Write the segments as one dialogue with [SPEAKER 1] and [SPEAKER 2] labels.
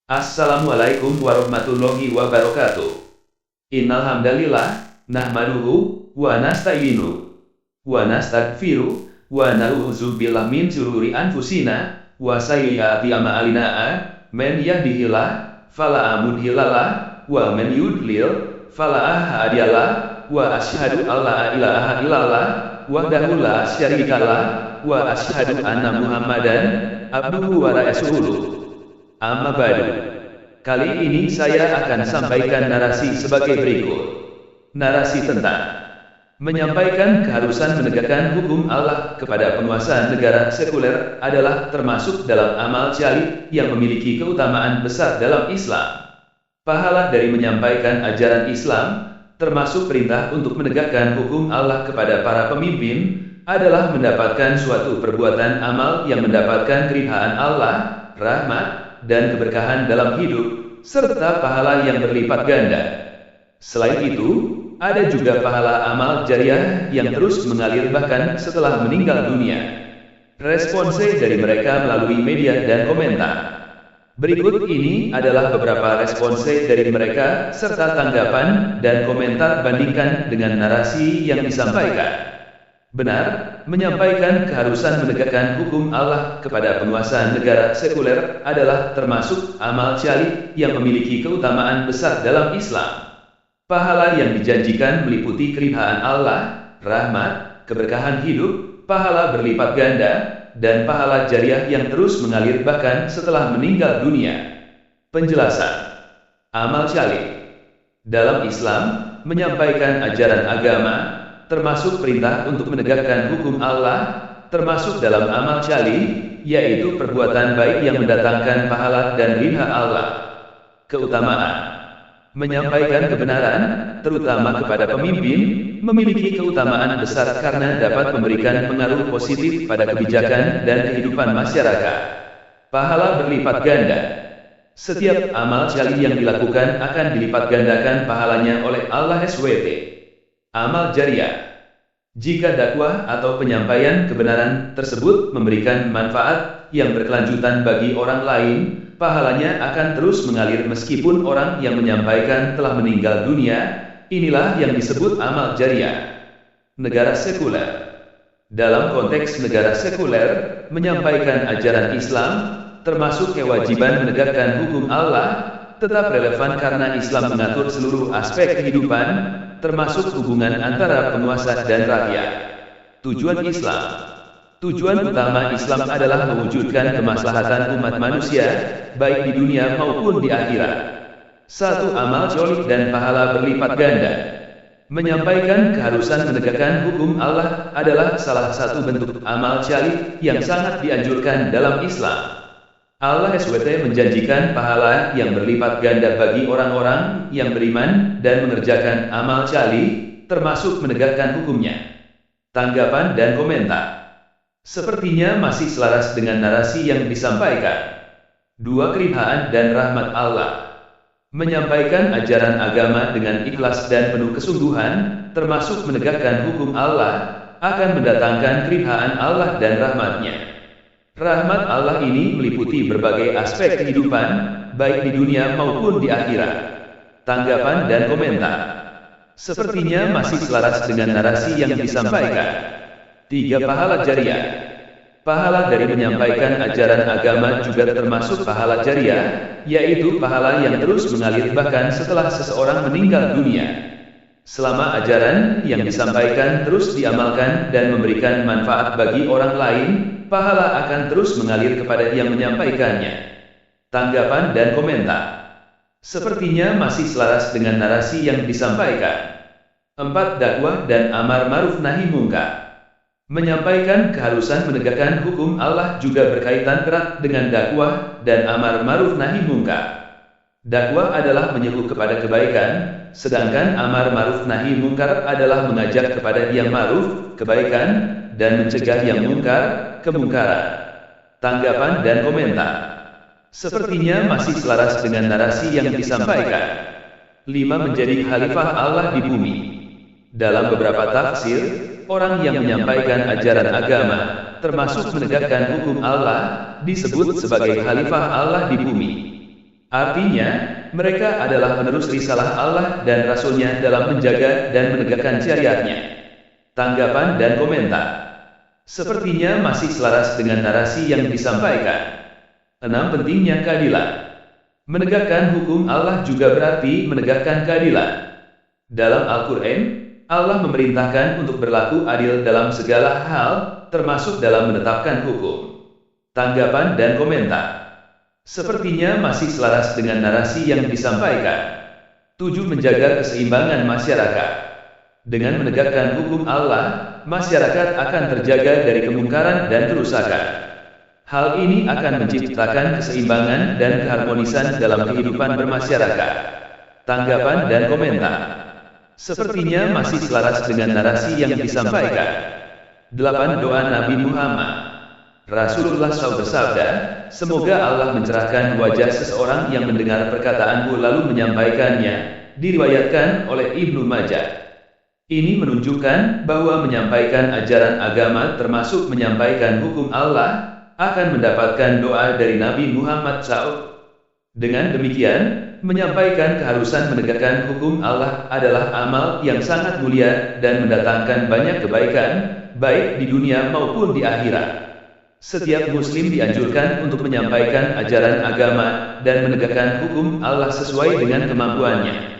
[SPEAKER 1] Assalamualaikum warahmatullahi wabarakatuh. Innal hamdalillah nahmaduhu wa nasta'inuhu wa nastaghfiruh wa na'udzu billahi min syururi anfusina wa sayyiati a'malina. Man yahdihillahu fala mudhillalah wa man yudlil fala hadiyalah. Wa asyhadu alla ilaha illallah wahdahu la syarikalah wa asyhadu anna Muhammadan abduhu wa rasuluh. Amma ba'du. Kali ini saya akan sampaikan narasi sebagai berikut. Narasi tentang menyampaikan keharusan menegakkan hukum Allah kepada penguasa negara sekuler adalah termasuk dalam amal jali yang memiliki keutamaan besar dalam Islam. Pahala dari menyampaikan ajaran Islam, termasuk perintah untuk menegakkan hukum Allah kepada para pemimpin, adalah mendapatkan suatu perbuatan amal yang mendapatkan keridhaan Allah, rahmat, dan keberkahan dalam hidup, serta pahala yang berlipat ganda. Selain itu, ada juga pahala amal jariah yang terus mengalir bahkan setelah meninggal dunia. Response dari mereka melalui media dan komentar. Berikut ini adalah beberapa response dari mereka, serta tanggapan dan komentar bandingkan dengan narasi yang disampaikan. Benar, menyampaikan keharusan menegakkan hukum Allah kepada penguasa negara sekuler adalah termasuk amal jali yang memiliki keutamaan besar dalam Islam. Pahala yang dijanjikan meliputi keridhaan Allah, rahmat, keberkahan hidup, pahala berlipat ganda, dan pahala jariah yang terus mengalir bahkan setelah meninggal dunia. Penjelasan amal jali dalam Islam, menyampaikan ajaran agama, termasuk perintah untuk menegakkan hukum Allah, termasuk dalam amal jali, yaitu perbuatan baik yang mendatangkan pahala dan ridha Allah. Keutamaan menyampaikan kebenaran, terutama kepada pemimpin, memiliki keutamaan besar karena dapat memberikan pengaruh positif pada kebijakan dan kehidupan masyarakat. Pahala berlipat ganda. Setiap amal jali yang dilakukan akan dilipat gandakan pahalanya oleh Allah SWT. Amal jariah. Jika dakwah atau penyampaian kebenaran tersebut memberikan manfaat yang berkelanjutan bagi orang lain, pahalanya akan terus mengalir meskipun orang yang menyampaikan telah meninggal dunia. Inilah yang disebut amal jariah. Negara sekuler. Dalam konteks negara sekuler, menyampaikan ajaran Islam, termasuk kewajiban menegakkan hukum Allah, tetap relevan karena Islam mengatur seluruh aspek kehidupan, termasuk hubungan antara penguasa dan rakyat. Tujuan Islam. Tujuan utama Islam adalah mewujudkan kemaslahatan umat manusia, baik di dunia maupun di akhirat. Satu amal joli dan pahala berlipat ganda. Menyampaikan keharusan menegakkan hukum Allah adalah salah satu bentuk amal jali yang sangat dianjurkan dalam Islam. Allah SWT menjanjikan pahala yang berlipat ganda bagi orang-orang yang beriman dan mengerjakan amal jali, termasuk menegakkan hukumnya. Tanggapan dan komentar. Sepertinya masih selaras dengan narasi yang disampaikan. Dua keridhaan dan rahmat Allah. Menyampaikan ajaran agama dengan ikhlas dan penuh kesungguhan, termasuk menegakkan hukum Allah, akan mendatangkan keridhaan Allah dan rahmatnya. Rahmat Allah ini meliputi berbagai aspek kehidupan, baik di dunia maupun di akhirat. Tanggapan dan komentar. Sepertinya masih selaras dengan narasi yang disampaikan. 3. Pahala jariah. Pahala dari menyampaikan ajaran agama juga termasuk pahala jariah, yaitu pahala yang terus mengalir bahkan setelah seseorang meninggal dunia. Selama ajaran yang disampaikan terus diamalkan dan memberikan manfaat bagi orang lain, pahala akan terus mengalir kepada yang menyampaikannya. Tanggapan dan komentar. Sepertinya masih selaras dengan narasi yang disampaikan. 4. Dakwah dan amar ma'ruf nahi mungkar. Menyampaikan keharusan menegakkan hukum Allah juga berkaitan erat dengan dakwah dan amar ma'ruf nahi mungkar. Dakwah adalah menyeru kepada kebaikan, sedangkan amar ma'ruf nahi mungkar adalah mengajak kepada yang ma'ruf, kebaikan, dan mencegah yang mungkar, kemungkaran. Tanggapan dan komentar. Sepertinya masih selaras dengan narasi yang disampaikan. 5. Menjadi khalifah Allah di bumi. Dalam beberapa tafsir, orang yang menyampaikan ajaran agama, termasuk menegakkan hukum Allah, disebut sebagai khalifah Allah di bumi. Artinya, mereka adalah penerus risalah Allah dan Rasul-Nya dalam menjaga dan menegakkan syariat-Nya. Tanggapan dan komentar. Sepertinya masih selaras dengan narasi yang disampaikan. 6. Pentingnya keadilan. Menegakkan hukum Allah juga berarti menegakkan keadilan. Dalam Al-Quran, Allah memerintahkan untuk berlaku adil dalam segala hal, termasuk dalam menetapkan hukum. Tanggapan dan komentar. Sepertinya masih selaras dengan narasi yang disampaikan. 7. Menjaga keseimbangan masyarakat. Dengan menegakkan hukum Allah, masyarakat akan terjaga dari kemungkaran dan kerusakan. Hal ini akan menciptakan keseimbangan dan keharmonisan dalam kehidupan bermasyarakat. Tanggapan dan komentar. Sepertinya masih selaras dengan narasi yang disampaikan. 8. Doa Nabi Muhammad. Rasulullah SAW bersabda, semoga Allah mencerahkan wajah seseorang yang mendengar perkataanku lalu menyampaikannya, diriwayatkan oleh Ibnu Majah. Ini menunjukkan bahwa menyampaikan ajaran agama termasuk menyampaikan hukum Allah, akan mendapatkan doa dari Nabi Muhammad SAW. Dengan demikian, menyampaikan keharusan menegakkan hukum Allah adalah amal yang sangat mulia dan mendatangkan banyak kebaikan, baik di dunia maupun di akhirat. Setiap muslim dianjurkan untuk menyampaikan ajaran agama dan menegakkan hukum Allah sesuai dengan kemampuannya.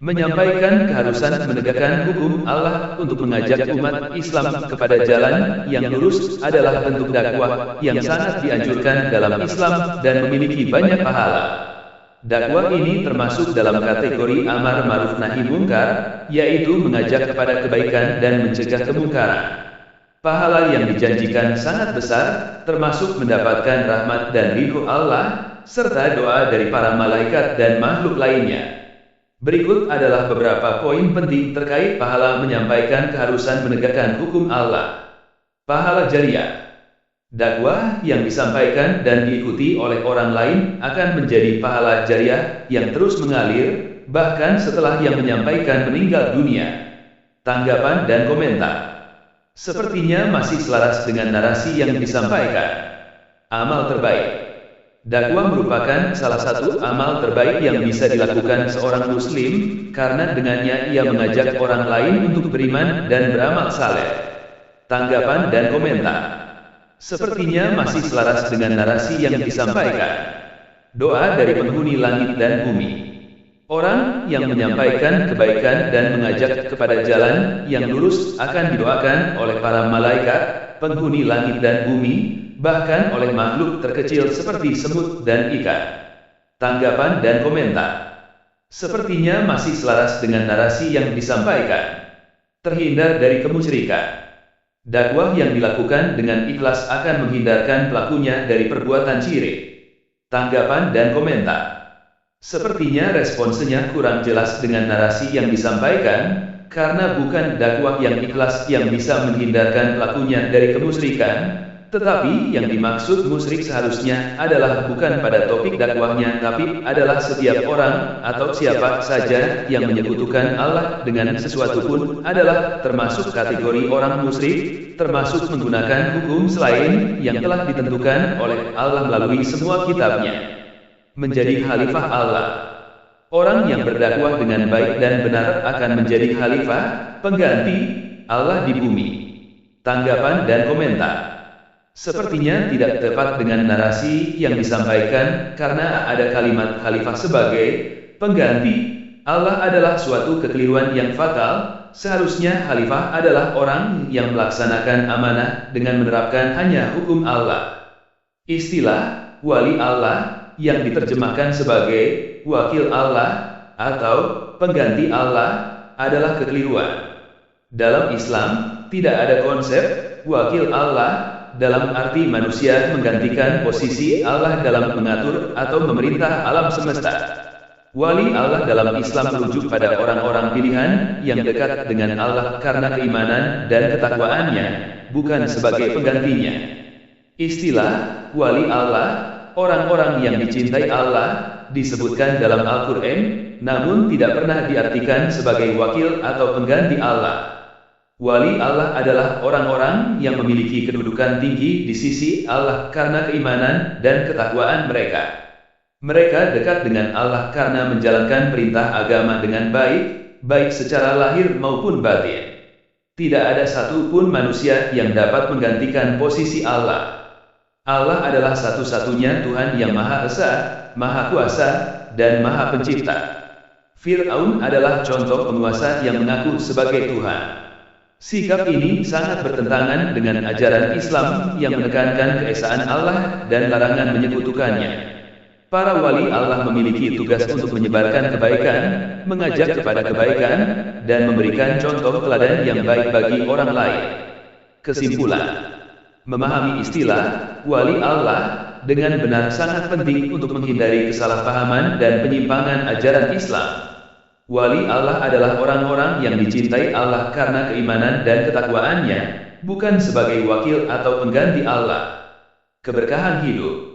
[SPEAKER 1] Menyampaikan keharusan menegakkan hukum Allah untuk mengajak umat Islam kepada jalan yang lurus adalah bentuk dakwah yang sangat dianjurkan dalam Islam dan memiliki banyak pahala. Dakwah ini termasuk dalam kategori amar ma'ruf nahi mungkar, yaitu mengajak kepada kebaikan dan mencegah kemungkaran. Pahala yang dijanjikan sangat besar, termasuk mendapatkan rahmat dan ridho Allah, serta doa dari para malaikat dan makhluk lainnya. Berikut adalah beberapa poin penting terkait pahala menyampaikan keharusan menegakkan hukum Allah. Pahala jariah. Dakwah yang disampaikan dan diikuti oleh orang lain akan menjadi pahala jariah yang terus mengalir, bahkan setelah yang menyampaikan meninggal dunia. Tanggapan dan komentar. Sepertinya masih selaras dengan narasi yang disampaikan. Amal terbaik. Dakwah merupakan salah satu amal terbaik yang bisa dilakukan seorang muslim, karena dengannya ia mengajak orang lain untuk beriman dan beramal saleh. Tanggapan dan komentar. Sepertinya masih selaras dengan narasi yang disampaikan. Doa dari penghuni langit dan bumi. Orang yang menyampaikan kebaikan dan mengajak kepada jalan yang lurus akan didoakan oleh para malaikat, penghuni langit dan bumi, bahkan oleh makhluk terkecil seperti semut dan ikan. Tanggapan dan komentar. Sepertinya masih selaras dengan narasi yang disampaikan. Terhindar dari kemusyrikan. Dakwah yang dilakukan dengan ikhlas akan menghindarkan pelakunya dari perbuatan syirik. Tanggapan dan komentar. Sepertinya responsnya kurang jelas dengan narasi yang disampaikan, karena bukan dakwah yang ikhlas yang bisa menghindarkan pelakunya dari kemusyrikan, tetapi yang dimaksud musyrik seharusnya adalah bukan pada topik dakwahnya, tapi adalah setiap orang atau siapa saja yang menyekutukan Allah dengan sesuatu pun adalah termasuk kategori orang musyrik, termasuk menggunakan hukum selain yang telah ditentukan oleh Allah melalui semua kitabnya. Menjadi khalifah Allah. Orang yang berdakwah dengan baik dan benar akan menjadi khalifah, pengganti Allah di bumi. Tanggapan dan komentar. Sepertinya tidak tepat dengan narasi yang disampaikan, karena ada kalimat khalifah sebagai pengganti Allah adalah suatu kekeliruan yang fatal. Seharusnya khalifah adalah orang yang melaksanakan amanah dengan menerapkan hanya hukum Allah. Istilah wali Allah yang diterjemahkan sebagai wakil Allah atau pengganti Allah adalah kekeliruan. Dalam Islam, tidak ada konsep wakil Allah dalam arti manusia menggantikan posisi Allah dalam mengatur atau memerintah alam semesta. Wali Allah dalam Islam merujuk pada orang-orang pilihan yang dekat dengan Allah karena keimanan dan ketakwaannya, bukan sebagai penggantinya. Istilah wali Allah, orang-orang yang dicintai Allah, disebutkan dalam Al-Quran, namun tidak pernah diartikan sebagai wakil atau pengganti Allah. Wali Allah adalah orang-orang yang memiliki kedudukan tinggi di sisi Allah karena keimanan dan ketakwaan mereka. Mereka dekat dengan Allah karena menjalankan perintah agama dengan baik, baik secara lahir maupun batin. Tidak ada satupun manusia yang dapat menggantikan posisi Allah. Allah adalah satu-satunya Tuhan yang Maha Esa, Maha Kuasa, dan Maha Pencipta. Fir'aun adalah contoh penguasa yang mengaku sebagai Tuhan. Sikap ini sangat bertentangan dengan ajaran Islam yang menekankan keesaan Allah dan larangan menyekutukannya. Para wali Allah memiliki tugas untuk menyebarkan kebaikan, mengajak kepada kebaikan, dan memberikan contoh teladan yang baik bagi orang lain. Kesimpulan: memahami istilah wali Allah dengan benar sangat penting untuk menghindari kesalahpahaman dan penyimpangan ajaran Islam. Wali Allah adalah orang-orang yang dicintai Allah karena keimanan dan ketakwaannya, bukan sebagai wakil atau pengganti Allah. Keberkahan hidup.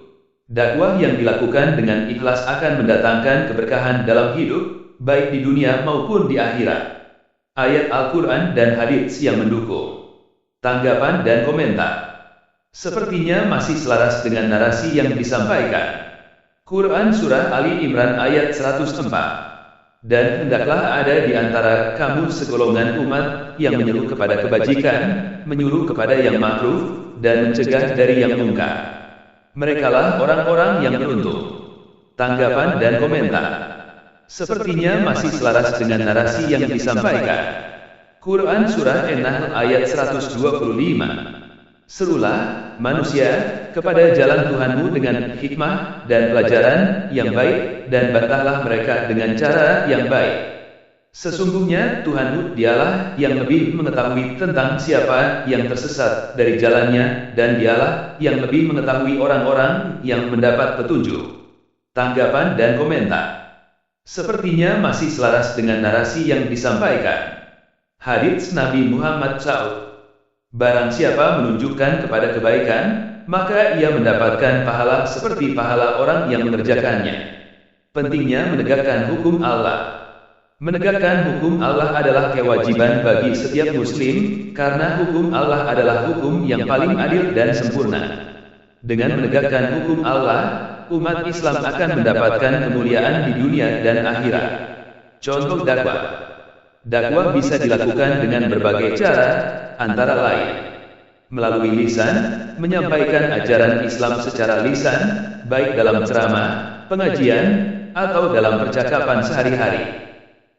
[SPEAKER 1] Dakwah yang dilakukan dengan ikhlas akan mendatangkan keberkahan dalam hidup, baik di dunia maupun di akhirat. Ayat Al-Quran dan hadits yang mendukung. Tanggapan dan komentar. Sepertinya masih selaras dengan narasi yang disampaikan. Quran Surah Ali Imran ayat 104. Dan hendaklah ada di antara kamu segolongan umat yang menyeru kepada kebajikan, menyuruh kepada yang ma'ruf, dan mencegah dari yang mungkar. Merekalah orang-orang yang beruntung. Tanggapan dan komentar. Sepertinya masih selaras dengan narasi yang disampaikan. Quran Surah An-Nahl ayat 125. Serulah, manusia, kepada jalan Tuhanmu dengan hikmah dan pelajaran yang baik, dan bantahlah mereka dengan cara yang baik. Sesungguhnya Tuhanmu dialah yang lebih mengetahui tentang siapa yang tersesat dari jalannya, dan dialah yang lebih mengetahui orang-orang yang mendapat petunjuk. Tanggapan dan komentar. Sepertinya masih selaras dengan narasi yang disampaikan. Hadits Nabi Muhammad SAW. Barang siapa menunjukkan kepada kebaikan, maka ia mendapatkan pahala seperti pahala orang yang mengerjakannya. Pentingnya menegakkan hukum Allah. Menegakkan hukum Allah adalah kewajiban bagi setiap muslim, karena hukum Allah adalah hukum yang paling adil dan sempurna. Dengan menegakkan hukum Allah, umat Islam akan mendapatkan kemuliaan di dunia dan akhirat. Contoh dakwah. Dakwah bisa dilakukan dengan berbagai cara, antara lain melalui lisan, menyampaikan ajaran Islam secara lisan, baik dalam ceramah, pengajian, atau dalam percakapan sehari-hari.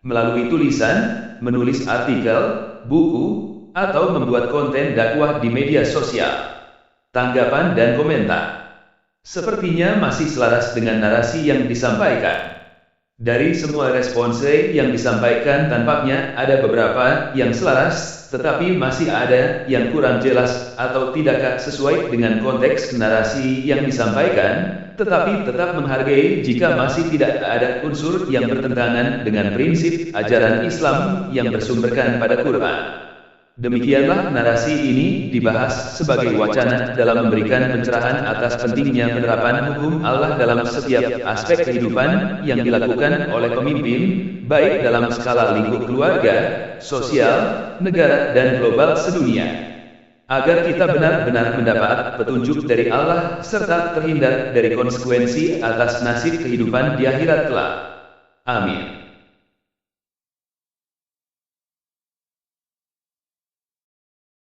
[SPEAKER 1] Melalui tulisan, menulis artikel, buku, atau membuat konten dakwah di media sosial. Tanggapan dan komentar. Sepertinya masih selaras dengan narasi yang disampaikan. Dari semua response yang disampaikan tampaknya ada beberapa yang selaras, tetapi masih ada yang kurang jelas atau tidak sesuai dengan konteks narasi yang disampaikan, tetapi tetap menghargai jika masih tidak ada unsur yang bertentangan dengan prinsip ajaran Islam yang bersumberkan pada Quran. Demikianlah narasi ini dibahas sebagai wacana dalam memberikan pencerahan atas pentingnya penerapan hukum Allah dalam setiap aspek kehidupan yang dilakukan oleh pemimpin, baik dalam skala lingkup keluarga, sosial, negara dan global sedunia. Agar kita benar-benar mendapat petunjuk dari Allah serta terhindar dari konsekuensi atas nasib kehidupan di akhirat kelak. Amin.